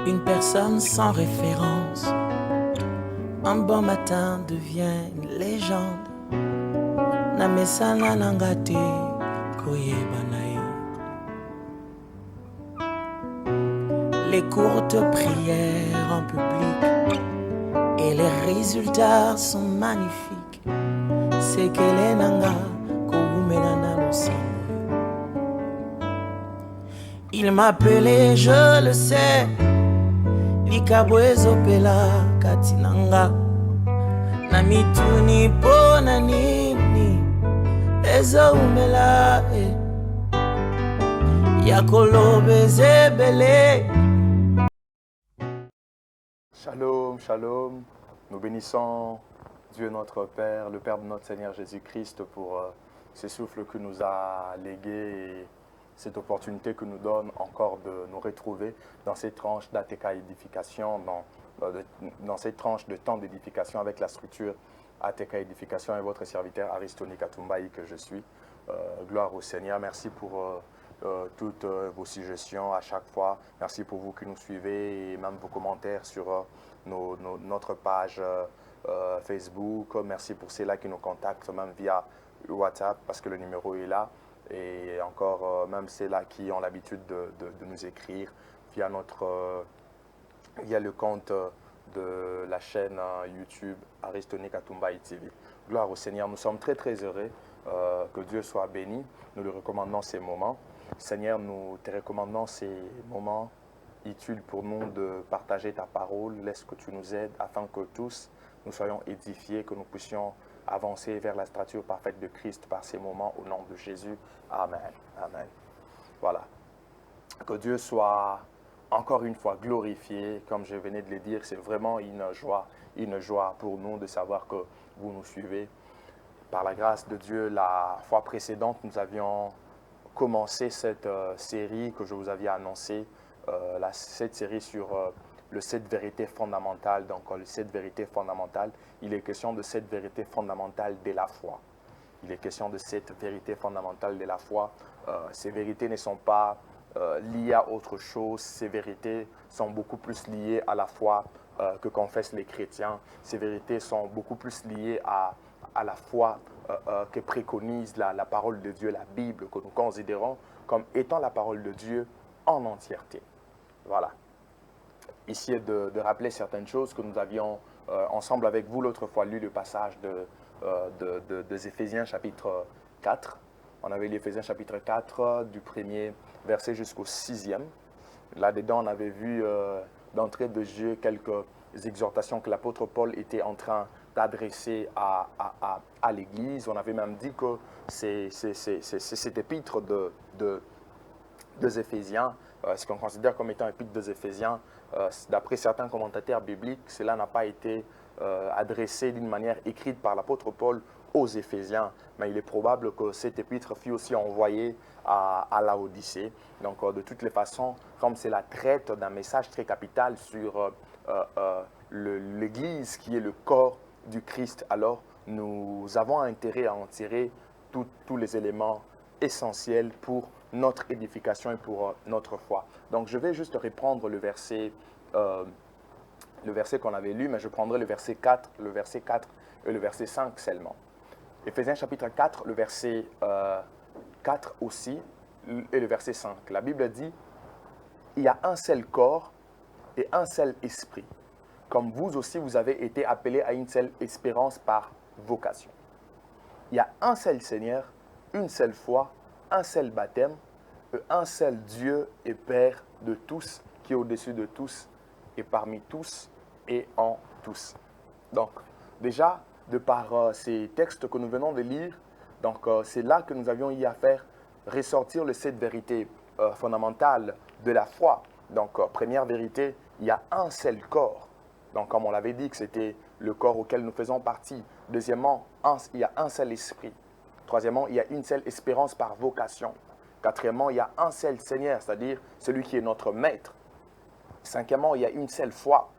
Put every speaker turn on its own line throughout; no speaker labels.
Une personne sans référence, un bon matin devient une légende. Namesana nangate koyeba nae. Les courtes prières en public et les résultats sont magnifiques. C'est qu'elle est nanga koumenana aussi. Il m'appelait, je le sais, Likabwezo pela katinanga. Namituni pona nini Ezo umela Yakolo bezebele.
Shalom, shalom. Nous bénissons Dieu notre Père, le Père de notre Seigneur Jésus-Christ pour ce souffle que nous a légué et cette opportunité que nous donne encore de nous retrouver dans cette tranche d'ATK édification, dans cette tranche de temps d'édification avec la structure ATK édification et votre serviteur Aristoni Katumbaï que je suis. Gloire au Seigneur. Merci pour toutes vos suggestions à chaque fois. Merci pour vous qui nous suivez et même vos commentaires sur notre page Facebook. Merci pour ceux-là qui nous contactent même via WhatsApp parce que le numéro est là. Et encore même ceux-là qui ont l'habitude de nous écrire via le compte de la chaîne YouTube Aristoni Katumbaï TV. Gloire au Seigneur. Nous sommes très très heureux que Dieu soit béni. Nous lui recommandons ces moments. Seigneur, nous te recommandons ces moments utiles pour nous de partager ta parole. Laisse que tu nous aides afin que tous nous soyons édifiés, que nous puissions avancer vers la stature parfaite de Christ par ces moments au nom de Jésus. Amen. Amen. Voilà. Que Dieu soit encore une fois glorifié. Comme je venais de le dire, c'est vraiment une joie pour nous de savoir que vous nous suivez. Par la grâce de Dieu, la fois précédente, nous avions commencé cette série que je vous avais annoncée, cette série sur le 7 vérités fondamentales. Donc, le 7 vérités fondamentales, il est question de cette vérité fondamentale de la foi. Il est question de cette vérité fondamentale de la foi. Ces vérités ne sont pas liées à autre chose. Ces vérités sont beaucoup plus liées à la foi que confessent les chrétiens. Ces vérités sont beaucoup plus liées à la foi que préconise la parole de Dieu, la Bible, que nous considérons comme étant la parole de Dieu en entièreté. Voilà. Ici, de rappeler certaines choses que nous avions ensemble avec vous l'autre fois lu le passage de Éphésiens chapitre 4. On avait lu Éphésiens chapitre 4 du premier verset jusqu'au 6e. Là-dedans, on avait vu d'entrée de jeu quelques exhortations que l'apôtre Paul était en train d'adresser à l'Église. On avait même dit que cet épître des Éphésiens, ce qu'on considère comme étant épître des Éphésiens, d'après certains commentateurs bibliques, cela n'a pas été adressé d'une manière écrite par l'apôtre Paul aux Éphésiens, mais il est probable que cet épître fut aussi envoyé à Laodicée. Donc, de toutes les façons, comme cela traite d'un message très capital sur l'Église qui est le corps du Christ, alors nous avons intérêt à en tirer tous les éléments essentiels pour notre édification et pour notre foi. Donc, je vais juste reprendre le verset qu'on avait lu, mais je prendrai le verset 4 et le verset 5 seulement. Éphésiens chapitre 4, le verset 4 aussi, et le verset 5. La Bible dit, il y a un seul corps et un seul esprit, comme vous aussi vous avez été appelés à une seule espérance par vocation. Il y a un seul Seigneur, une seule foi, un seul baptême, et un seul Dieu et Père de tous, qui est au-dessus de tous, et parmi tous, et en tous. Donc, déjà, de par ces textes que nous venons de lire, donc c'est là que nous avions eu à faire ressortir cette vérité fondamentale de la foi. Donc, première vérité, il y a un seul corps. Donc, comme on l'avait dit, que c'était le corps auquel nous faisons partie. Deuxièmement, il y a un seul esprit. Troisièmement, il y a une seule espérance par vocation. Quatrièmement, il y a un seul Seigneur, c'est-à-dire celui qui est notre maître. Cinquièmement, il y a une seule foi.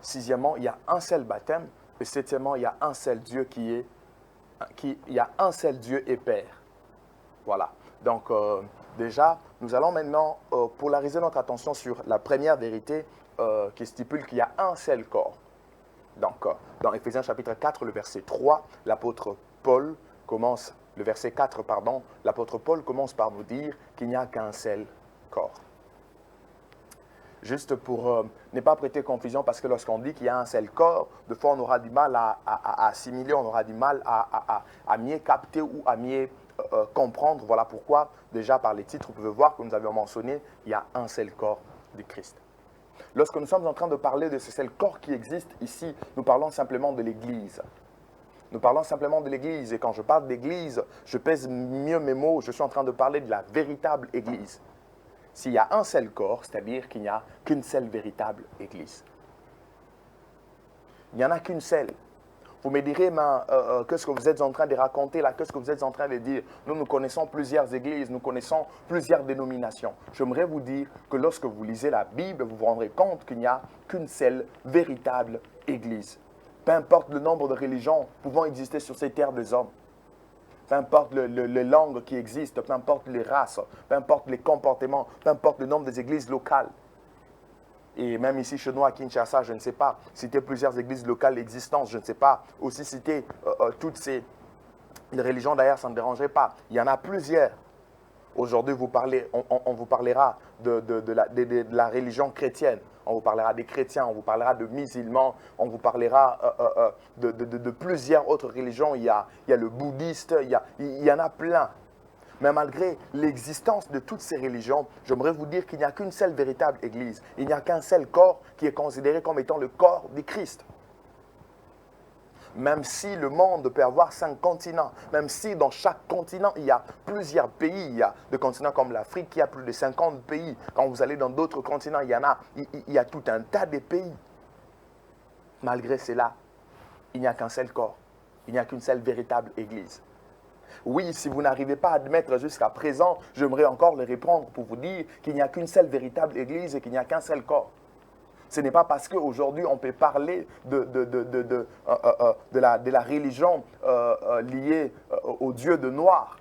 Sixièmement, il y a un seul baptême. Et septièmement, il y a un seul Dieu il y a un seul Dieu et Père. Voilà. Donc, Déjà, nous allons maintenant polariser notre attention sur la première vérité qui stipule qu'il y a un seul corps. Donc, dans Éphésiens chapitre 4, le verset 3, l'apôtre Paul commence, le verset 4, pardon, l'apôtre Paul commence par nous dire qu'il n'y a qu'un seul corps. Juste pour ne pas prêter confusion, parce que lorsqu'on dit qu'il y a un seul corps, de fois on aura du mal à assimiler, on aura du mal à mieux capter ou à mieux comprendre. Voilà pourquoi, déjà par les titres, vous pouvez voir que nous avions mentionné, il y a un seul corps de Christ. Lorsque nous sommes en train de parler de ce seul corps qui existe ici, nous parlons simplement de l'Église. Nous parlons simplement de l'Église. Et quand je parle d'Église, je pèse mieux mes mots, je suis en train de parler de la véritable Église. S'il y a un seul corps, c'est-à-dire qu'il n'y a qu'une seule véritable Église. Il n'y en a qu'une seule. Vous me direz, mais qu'est-ce que vous êtes en train de raconter là? Qu'est-ce que vous êtes en train de dire? Nous connaissons plusieurs églises, nous connaissons plusieurs dénominations. J'aimerais vous dire que lorsque vous lisez la Bible, vous vous rendrez compte qu'il n'y a qu'une seule véritable Église. Peu importe le nombre de religions pouvant exister sur ces terres des hommes. Peu importe les langues qui existent, peu importe les races, peu importe les comportements, peu importe le nombre des églises locales. Et même ici, chez nous, à Kinshasa, je ne sais pas, citer plusieurs églises locales existantes, je ne sais pas. Aussi citer toutes ces religions, d'ailleurs, ça ne me dérangerait pas. Il y en a plusieurs. Aujourd'hui, on vous parlera de la religion chrétienne. On vous parlera des chrétiens, on vous parlera de musulmans, on vous parlera de plusieurs autres religions. Il y a le bouddhiste, il y en a plein. Mais malgré l'existence de toutes ces religions, j'aimerais vous dire qu'il n'y a qu'une seule véritable Église. Il n'y a qu'un seul corps qui est considéré comme étant le corps du Christ. Même si le monde peut avoir 5 continents, même si dans chaque continent, il y a plusieurs pays, il y a des continents comme l'Afrique qui a plus de 50 pays. Quand vous allez dans d'autres continents, il y a tout un tas de pays. Malgré cela, il n'y a qu'un seul corps. Il n'y a qu'une seule véritable Église. Oui, si vous n'arrivez pas à admettre jusqu'à présent, j'aimerais encore le répondre pour vous dire qu'il n'y a qu'une seule véritable Église et qu'il n'y a qu'un seul corps. Ce n'est pas parce qu'aujourd'hui on peut parler de la religion liée au Dieu de noir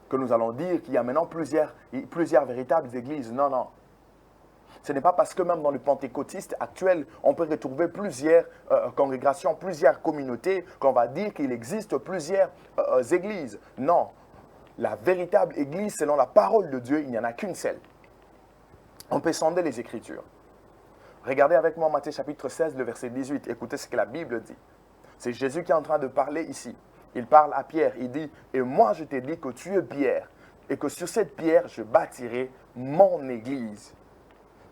que nous allons dire qu'il y a maintenant plusieurs véritables églises. Non, non. Ce n'est pas parce que même dans le pentecôtiste actuel, on peut retrouver plusieurs congrégations, plusieurs communautés, qu'on va dire qu'il existe plusieurs églises. Non. La véritable église, selon la parole de Dieu, il n'y en a qu'une seule. On peut sonder les Écritures. Regardez avec moi Matthieu chapitre 16, le verset 18. Écoutez ce que la Bible dit. C'est Jésus qui est en train de parler ici. Il parle à Pierre. Il dit, « Et moi je t'ai dit que tu es Pierre, et que sur cette pierre je bâtirai mon église. »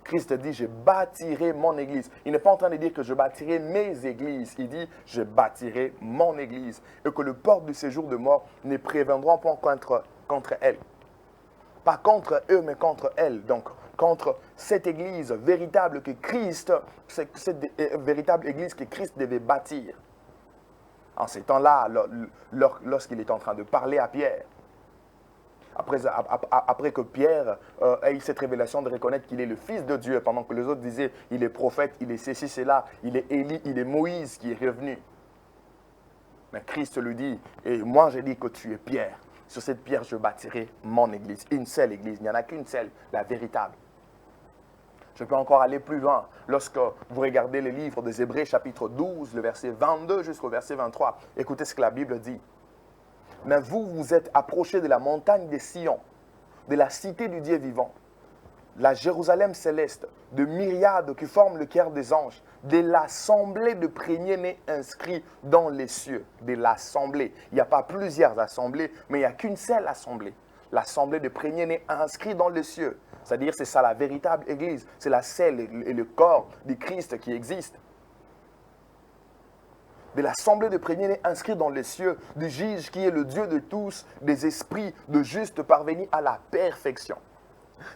Christ dit, je bâtirai mon église. Il n'est pas en train de dire que je bâtirai mes églises. Il dit, je bâtirai mon église. Et que le port du séjour de mort ne préviendront pas contre elle. Pas contre eux, mais contre elle. Donc, contre cette église véritable que Christ, cette véritable église que Christ devait bâtir. En ces temps-là, lorsqu'il est en train de parler à Pierre, après que Pierre ait cette révélation de reconnaître qu'il est le Fils de Dieu, pendant que les autres disaient, il est prophète, il est ceci, cela, il est Élie, il est Moïse qui est revenu. Mais Christ lui dit, et moi j'ai dit que tu es Pierre. Sur cette pierre, je bâtirai mon église. Une seule église, il n'y en a qu'une seule, la véritable. Je peux encore aller plus loin. Lorsque vous regardez le livre des Hébreux, chapitre 12, le verset 22 jusqu'au verset 23, écoutez ce que la Bible dit. Mais vous, vous êtes approchés de la montagne de Sion, de la cité du Dieu vivant, la Jérusalem céleste, de myriades qui forment le cœur des anges, de l'assemblée de premiers-nés inscrits dans les cieux. De l'assemblée. Il n'y a pas plusieurs assemblées, mais il n'y a qu'une seule assemblée. L'assemblée de premiers-nés inscrits dans les cieux. C'est-à-dire, c'est ça la véritable église. C'est la celle et le corps du Christ qui existe. De l'assemblée de premiers-nés inscrits dans les cieux, du juge qui est le Dieu de tous, des esprits de justes parvenus à la perfection.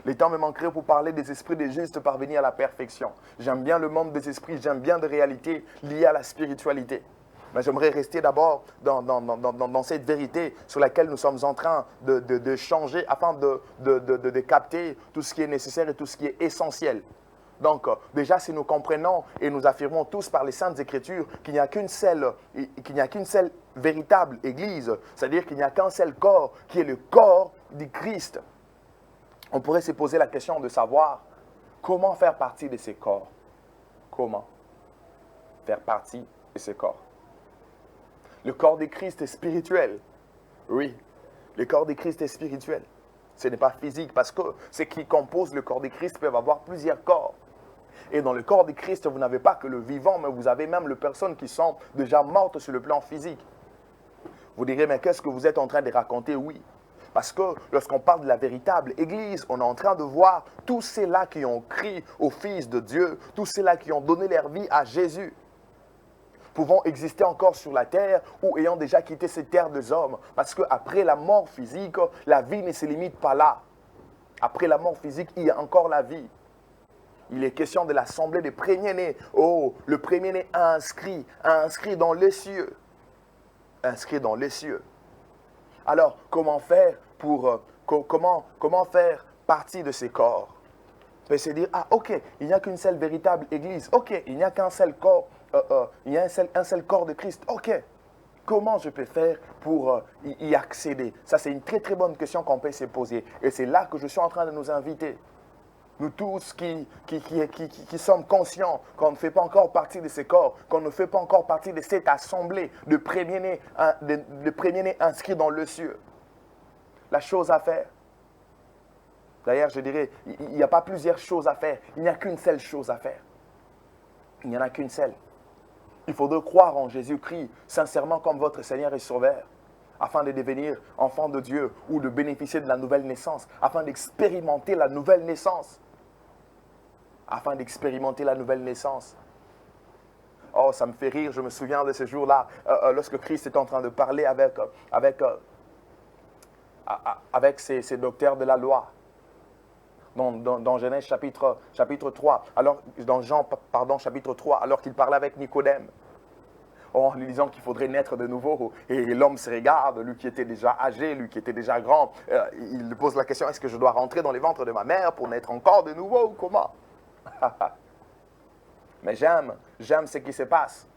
Les temps me manqueraient pour parler des esprits des justes parvenus à la perfection. J'aime bien le monde des esprits, j'aime bien des réalités liées à la spiritualité. Mais j'aimerais rester d'abord dans cette vérité sur laquelle nous sommes en train de changer afin de capter tout ce qui est nécessaire et tout ce qui est essentiel. Donc, déjà, si nous comprenons et nous affirmons tous par les Saintes Écritures qu'il n'y a qu'une seule véritable Église, c'est-à-dire qu'il n'y a qu'un seul corps qui est le corps du Christ, on pourrait se poser la question de savoir comment faire partie de ces corps. Comment faire partie de ces corps. Le corps du Christ est spirituel. Oui, le corps du Christ est spirituel. Ce n'est pas physique parce que ceux qui composent le corps du Christ peuvent avoir plusieurs corps. Et dans le corps du Christ, vous n'avez pas que le vivant, mais vous avez même les personnes qui sont déjà mortes sur le plan physique. Vous direz, mais qu'est-ce que vous êtes en train de raconter? Oui. Parce que lorsqu'on parle de la véritable Église, on est en train de voir tous ceux-là qui ont crié au Fils de Dieu, tous ceux-là qui ont donné leur vie à Jésus, pouvant exister encore sur la terre ou ayant déjà quitté cette terre des hommes. Parce qu'après la mort physique, la vie ne se limite pas là. Après la mort physique, il y a encore la vie. Il est question de l'assemblée des premiers-nés. Oh, le premier-né inscrit dans les cieux. Inscrit dans les cieux. Alors, comment faire comment faire partie de ces corps? On peut se dire, ah ok, il n'y a qu'une seule véritable Église. Ok, il n'y a qu'un seul corps. Il y a un seul corps de Christ. Ok, comment je peux faire pour y accéder? Ça, c'est une très très bonne question qu'on peut se poser. Et c'est là que je suis en train de nous inviter. Nous tous qui sommes conscients qu'on ne fait pas encore partie de ces corps, qu'on ne fait pas encore partie de cette assemblée de premiers-nés inscrits dans le cieux. La chose à faire. D'ailleurs, je dirais, il n'y a pas plusieurs choses à faire. Il n'y a qu'une seule chose à faire. Il n'y en a qu'une seule. Il faudrait croire en Jésus-Christ sincèrement comme votre Seigneur et Sauveur, afin de devenir enfant de Dieu ou de bénéficier de la nouvelle naissance, afin d'expérimenter la nouvelle naissance. Afin d'expérimenter la nouvelle naissance. Oh, ça me fait rire, je me souviens de ce jour-là, lorsque Christ est en train de parler avec ses docteurs de la loi. Dans Genèse chapitre 3, alors, dans Jean chapitre 3, alors qu'il parlait avec Nicodème, en lui disant qu'il faudrait naître de nouveau. Et l'homme se regarde, lui qui était déjà âgé, lui qui était déjà grand, il lui pose la question, est-ce que je dois rentrer dans les ventres de ma mère pour naître encore de nouveau ou comment? Mais j'aime ce qui se passe.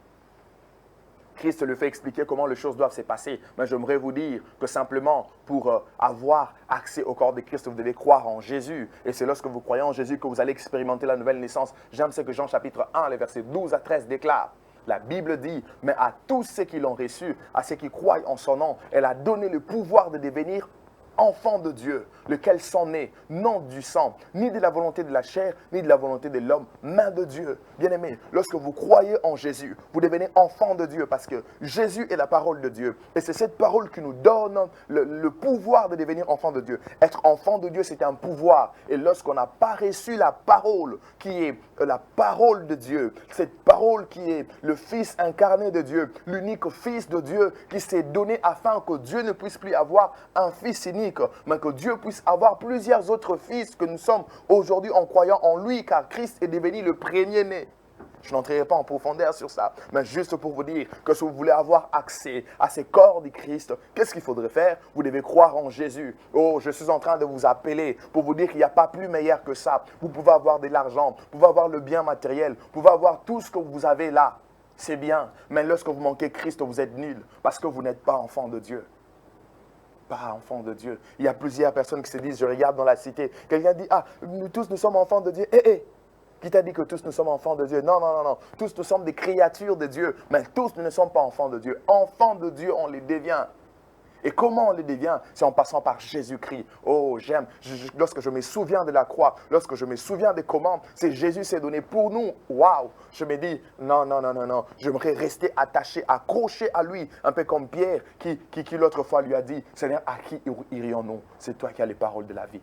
Christ le fait expliquer comment les choses doivent se passer. Mais j'aimerais vous dire que simplement pour avoir accès au corps de Christ, vous devez croire en Jésus. Et c'est lorsque vous croyez en Jésus que vous allez expérimenter la nouvelle naissance. J'aime ce que Jean chapitre 1, les versets 12 à 13 déclare. La Bible dit, mais à tous ceux qui l'ont reçu, à ceux qui croient en son nom, elle a donné le pouvoir de devenir enfants de Dieu, lesquels sont nés, non du sang, ni de la volonté de la chair, ni de la volonté de l'homme, mais de Dieu. Bien-aimés, lorsque vous croyez en Jésus, vous devenez enfants de Dieu parce que Jésus est la parole de Dieu. Et c'est cette parole qui nous donne le pouvoir de devenir enfants de Dieu. Être enfant de Dieu, c'est un pouvoir. Et lorsqu'on n'a pas reçu la parole qui est la parole de Dieu, cette parole qui est le Fils incarné de Dieu, l'unique Fils de Dieu qui s'est donné afin que Dieu ne puisse plus avoir un Fils unique, mais que Dieu puisse avoir plusieurs autres fils que nous sommes aujourd'hui en croyant en lui, car Christ est devenu le premier-né. Je n'entrerai pas en profondeur sur ça, mais juste pour vous dire que si vous voulez avoir accès à ces corps du Christ, qu'est-ce qu'il faudrait faire? Vous devez croire en Jésus. Oh, je suis en train de vous appeler pour vous dire qu'il n'y a pas plus meilleur que ça. Vous pouvez avoir de l'argent, vous pouvez avoir le bien matériel, vous pouvez avoir tout ce que vous avez là. C'est bien, mais lorsque vous manquez Christ, vous êtes nul parce que vous n'êtes pas enfant de Dieu. Pas enfant de Dieu. Il y a plusieurs personnes qui se disent, je regarde dans la cité, quelqu'un dit, ah, nous tous nous sommes enfants de Dieu. Qui t'a dit que tous nous sommes enfants de Dieu? Non, non, non, non. Tous nous sommes des créatures de Dieu, mais tous nous ne sommes pas enfants de Dieu. Enfants de Dieu, on les devient. Et comment on les devient? C'est en passant par Jésus-Christ. Oh, j'aime. Lorsque je me souviens de la croix, lorsque je me souviens des commandes, c'est Jésus s'est donné pour nous. Waouh! Je me dis, non, non, non, non, non. J'aimerais rester attaché, accroché à lui, un peu comme Pierre, qui l'autre fois lui a dit, Seigneur, à qui irions-nous? C'est toi qui as les paroles de la vie.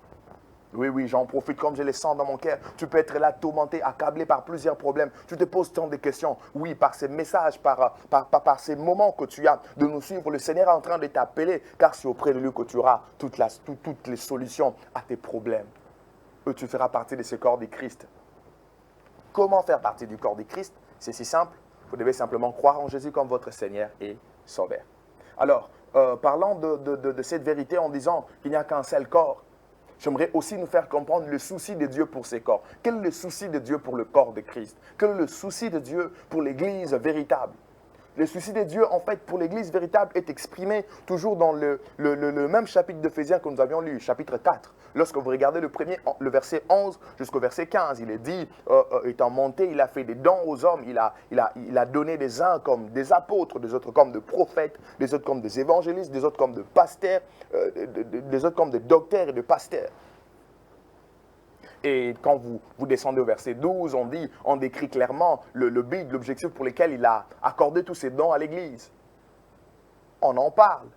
Oui, oui, j'en profite comme je les sens dans mon cœur. Tu peux être là tourmenté, accablé par plusieurs problèmes. Tu te poses tant de questions. Oui, par ces messages, par ces moments que tu as de nous suivre, le Seigneur est en train de t'appeler, car c'est auprès de lui que tu auras toutes les solutions à tes problèmes. Et tu feras partie de ce corps du Christ. Comment faire partie du corps du Christ? C'est si simple. Vous devez simplement croire en Jésus comme votre Seigneur et Sauveur. Alors, parlant de cette vérité en disant qu'il n'y a qu'un seul corps, j'aimerais aussi nous faire comprendre le souci de Dieu pour ces corps. Quel est le souci de Dieu pour le corps de Christ? Quel est le souci de Dieu pour l'Église véritable? Le souci de Dieu, en fait, pour l'Église véritable est exprimé toujours dans le même chapitre d'Éphésiens que nous avions lu, chapitre 4. Lorsque vous regardez le verset 11 jusqu'au verset 15, il est dit, étant monté, il a fait des dons aux hommes, il a donné des uns comme des apôtres, des autres comme des prophètes, des autres comme des évangélistes, des autres comme des pasteurs, des autres comme des docteurs et des pasteurs. Et quand vous descendez au verset 12, on décrit clairement le but, l'objectif pour lequel il a accordé tous ces dons à l'Église. On en parle.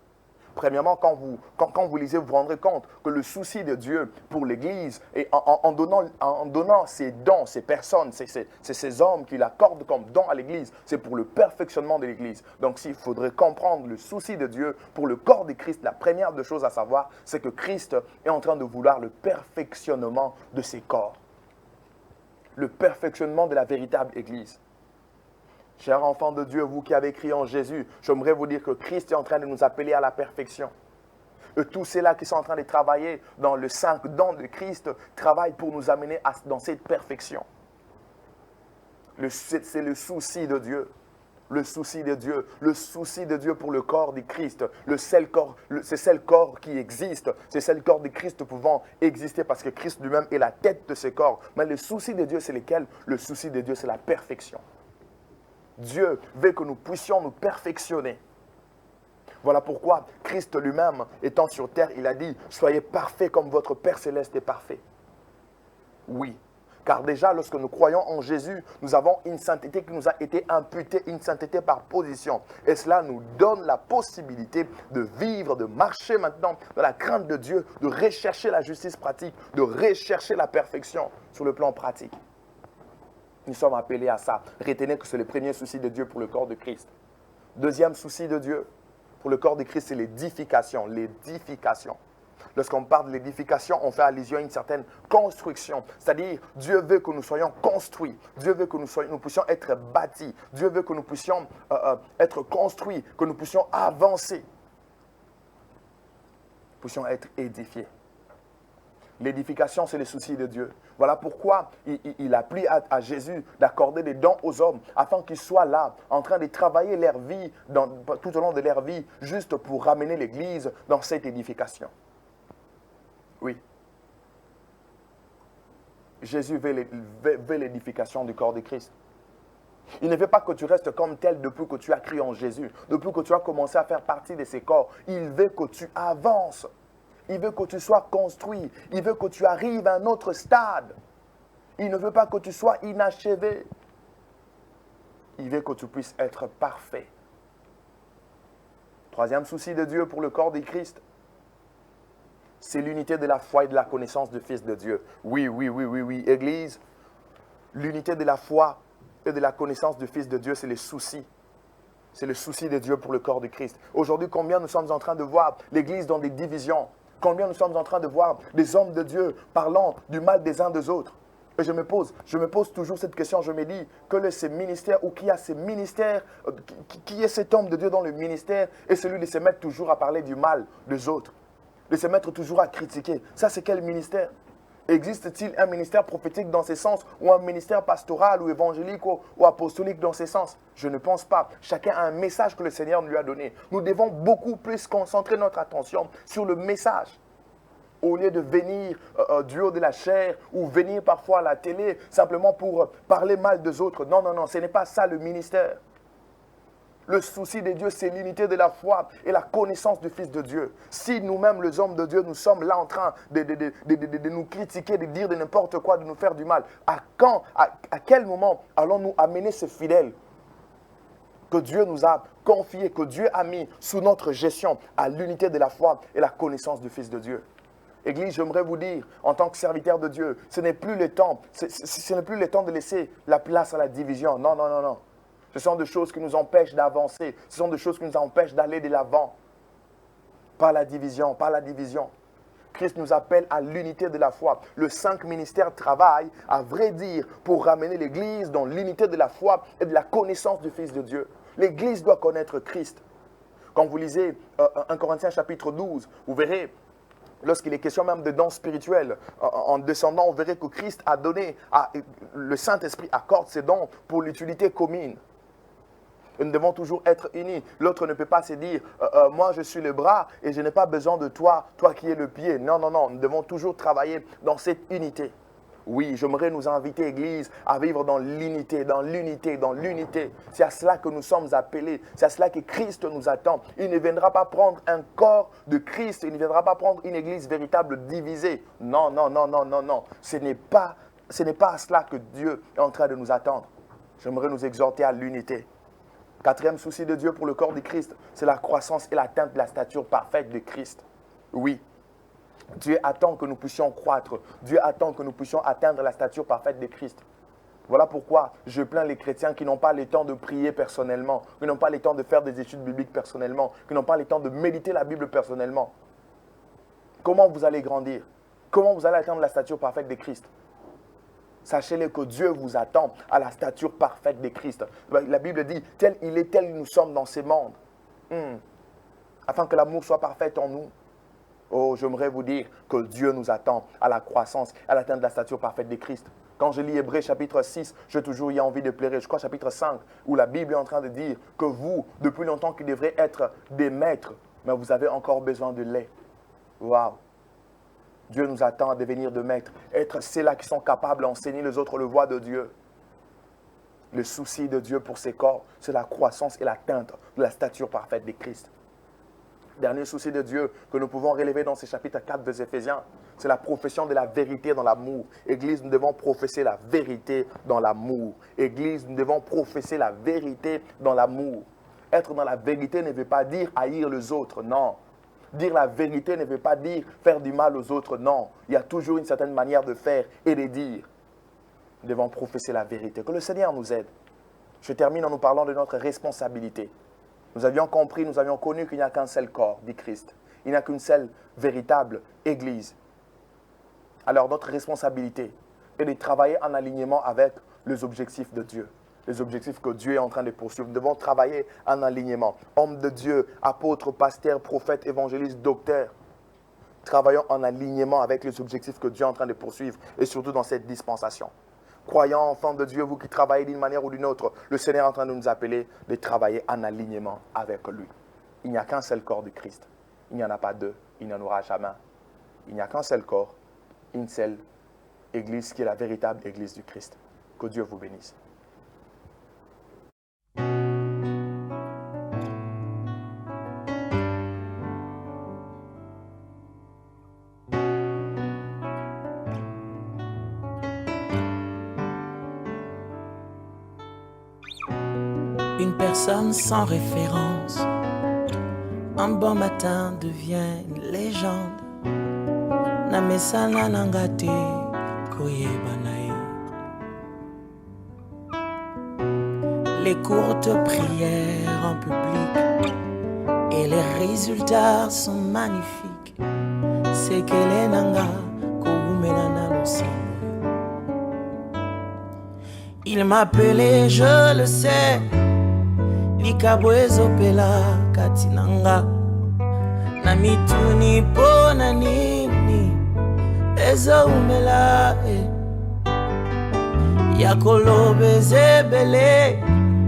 Premièrement, quand vous lisez, vous vous rendrez compte que le souci de Dieu pour l'Église, et en donnant ces dons, ces personnes, ces hommes qu'il accorde comme dons à l'Église, c'est pour le perfectionnement de l'Église. Donc, s'il faudrait comprendre le souci de Dieu pour le corps de Christ, la première des choses à savoir, c'est que Christ est en train de vouloir le perfectionnement de ses corps. Le perfectionnement de la véritable Église. Chers enfants de Dieu, vous qui avez crié en Jésus, j'aimerais vous dire que Christ est en train de nous appeler à la perfection. Et tous ceux-là qui sont en train de travailler dans le 5 dons de Christ travaillent pour nous amener dans cette perfection. C'est le souci de Dieu. Le souci de Dieu. Le souci de Dieu pour le corps de Christ. C'est le corps qui existe. C'est le corps de Christ pouvant exister parce que Christ lui-même est la tête de ce corps. Mais le souci de Dieu, c'est lequel? Le souci de Dieu, c'est la perfection. Dieu veut que nous puissions nous perfectionner. Voilà pourquoi Christ lui-même, étant sur terre, il a dit « Soyez parfaits comme votre Père Céleste est parfait. » Oui, car déjà, lorsque nous croyons en Jésus, nous avons une sainteté qui nous a été imputée, une sainteté par position. Et cela nous donne la possibilité de vivre, de marcher maintenant dans la crainte de Dieu, de rechercher la justice pratique, de rechercher la perfection sur le plan pratique. Nous sommes appelés à ça. Retenez que c'est le premier souci de Dieu pour le corps de Christ. Deuxième souci de Dieu pour le corps de Christ, c'est l'édification. L'édification. Lorsqu'on parle de l'édification, on fait allusion à une certaine construction. C'est-à-dire, Dieu veut que nous soyons construits. Dieu veut que nous puissions être bâtis. Dieu veut que nous puissions être construits, que nous puissions avancer. Nous puissions être édifiés. L'édification, c'est le souci de Dieu. Voilà pourquoi il a plu à Jésus d'accorder des dons aux hommes afin qu'ils soient là, en train de travailler leur vie, tout au long de leur vie, juste pour ramener l'Église dans cette édification. Oui. Jésus veut l'édification du corps de Christ. Il ne veut pas que tu restes comme tel depuis que tu as cru en Jésus, depuis que tu as commencé à faire partie de ses corps. Il veut que tu avances. Il veut que tu sois construit. Il veut que tu arrives à un autre stade. Il ne veut pas que tu sois inachevé. Il veut que tu puisses être parfait. Troisième souci de Dieu pour le corps de Christ, c'est l'unité de la foi et de la connaissance du Fils de Dieu. Oui, Église, l'unité de la foi et de la connaissance du Fils de Dieu, c'est le souci. C'est le souci de Dieu pour le corps de Christ. Aujourd'hui, combien nous sommes en train de voir l'Église dans des divisions? Combien nous sommes en train de voir des hommes de Dieu parlant du mal des uns des autres? Et je me pose toujours cette question, je me dis, quel est ce ministère ou qui a ce ministère, qui est cet homme de Dieu dans le ministère et celui de se mettre toujours à parler du mal des autres, de se mettre toujours à critiquer. Ça, c'est quel ministère? Existe-t-il un ministère prophétique dans ce sens ou un ministère pastoral ou évangélique ou apostolique dans ce sens? Je ne pense pas. Chacun a un message que le Seigneur lui a donné. Nous devons beaucoup plus concentrer notre attention sur le message au lieu de venir du haut de la chair ou venir parfois à la télé simplement pour parler mal des autres. Non, ce n'est pas ça le ministère. Le souci de Dieu, c'est l'unité de la foi et la connaissance du Fils de Dieu. Si nous-mêmes, les hommes de Dieu, nous sommes là en train de nous critiquer, de dire de n'importe quoi, de nous faire du mal, à quel moment allons-nous amener ces fidèles que Dieu nous a confiés, que Dieu a mis sous notre gestion à l'unité de la foi et la connaissance du Fils de Dieu? Église, j'aimerais vous dire, en tant que serviteur de Dieu, ce n'est plus le temps de laisser la place à la division. Non. Ce sont des choses qui nous empêchent d'avancer. Ce sont des choses qui nous empêchent d'aller de l'avant. Pas la division. Christ nous appelle à l'unité de la foi. Le 5 ministères travaillent, à vrai dire, pour ramener l'Église dans l'unité de la foi et de la connaissance du Fils de Dieu. L'Église doit connaître Christ. Quand vous lisez 1 Corinthiens chapitre 12, vous verrez, lorsqu'il est question même de dons spirituels, en descendant, on verrait que Christ a donné, le Saint-Esprit accorde ses dons pour l'utilité commune. Et nous devons toujours être unis. L'autre ne peut pas se dire, moi je suis le bras et je n'ai pas besoin de toi, toi qui es le pied. Non, non, non, nous devons toujours travailler dans cette unité. Oui, j'aimerais nous inviter, Église, à vivre dans l'unité, dans l'unité, dans l'unité. C'est à cela que nous sommes appelés. C'est à cela que Christ nous attend. Il ne viendra pas prendre un corps de Christ. Il ne viendra pas prendre une Église véritable divisée. Non, non, non, non, non, non. Ce n'est pas à cela que Dieu est en train de nous attendre. J'aimerais nous exhorter à l'unité. Quatrième souci de Dieu pour le corps de Christ, c'est la croissance et l'atteinte de la stature parfaite de Christ. Oui. Dieu attend que nous puissions croître. Dieu attend que nous puissions atteindre la stature parfaite de Christ. Voilà pourquoi je plains les chrétiens qui n'ont pas le temps de prier personnellement, qui n'ont pas le temps de faire des études bibliques personnellement, qui n'ont pas le temps de méditer la Bible personnellement. Comment vous allez grandir? Comment vous allez atteindre la stature parfaite de Christ? Sachez-le que Dieu vous attend à la stature parfaite de Christ. La Bible dit, tel il est, tel nous sommes dans ces mondes. Afin que l'amour soit parfait en nous. Oh, j'aimerais vous dire que Dieu nous attend à la croissance, à l'atteinte de la stature parfaite de Christ. Quand je lis Hébreux chapitre 6, j'ai toujours eu envie de pleurer. Je crois chapitre 5, où la Bible est en train de dire que vous, depuis longtemps qui devrez être des maîtres, mais vous avez encore besoin de lait. Waouh! Dieu nous attend à devenir de maîtres, être ceux-là qui sont capables d'enseigner les autres le voie de Dieu. Le souci de Dieu pour ses corps, c'est la croissance et l'atteinte de la stature parfaite de Christ. Dernier souci de Dieu que nous pouvons relever dans ce chapitre 4 des Éphésiens, c'est la profession de la vérité dans l'amour. Église, nous devons professer la vérité dans l'amour. Église, nous devons professer la vérité dans l'amour. Être dans la vérité ne veut pas dire haïr les autres, non. Dire la vérité ne veut pas dire faire du mal aux autres, non. Il y a toujours une certaine manière de faire et de dire. Nous devons professer la vérité. Que le Seigneur nous aide. Je termine en nous parlant de notre responsabilité. Nous avions compris, nous avions connu qu'il n'y a qu'un seul corps, dit Christ. Il n'y a qu'une seule véritable Église. Alors notre responsabilité est de travailler en alignement avec les objectifs de Dieu. Les objectifs que Dieu est en train de poursuivre. Nous devons travailler en alignement. Hommes de Dieu, apôtres, pasteurs, prophètes, évangélistes, docteurs. Travaillons en alignement avec les objectifs que Dieu est en train de poursuivre et surtout dans cette dispensation. Croyants, enfants de Dieu, vous qui travaillez d'une manière ou d'une autre, le Seigneur est en train de nous appeler de travailler en alignement avec lui. Il n'y a qu'un seul corps de Christ. Il n'y en a pas deux. Il n'y en aura jamais. Il n'y a qu'un seul corps, une seule Église qui est la véritable Église du Christ. Que Dieu vous bénisse.
Une personne sans référence, un bon matin devient une légende. Namesana nangate koyebanae. Les courtes prières en public et les résultats sont magnifiques. C'est que les nanga koumelana aussi. Il m'appelait, je le sais. Likabwezo pela katinanga na mituni pona nini ezo umela yakolobe zebele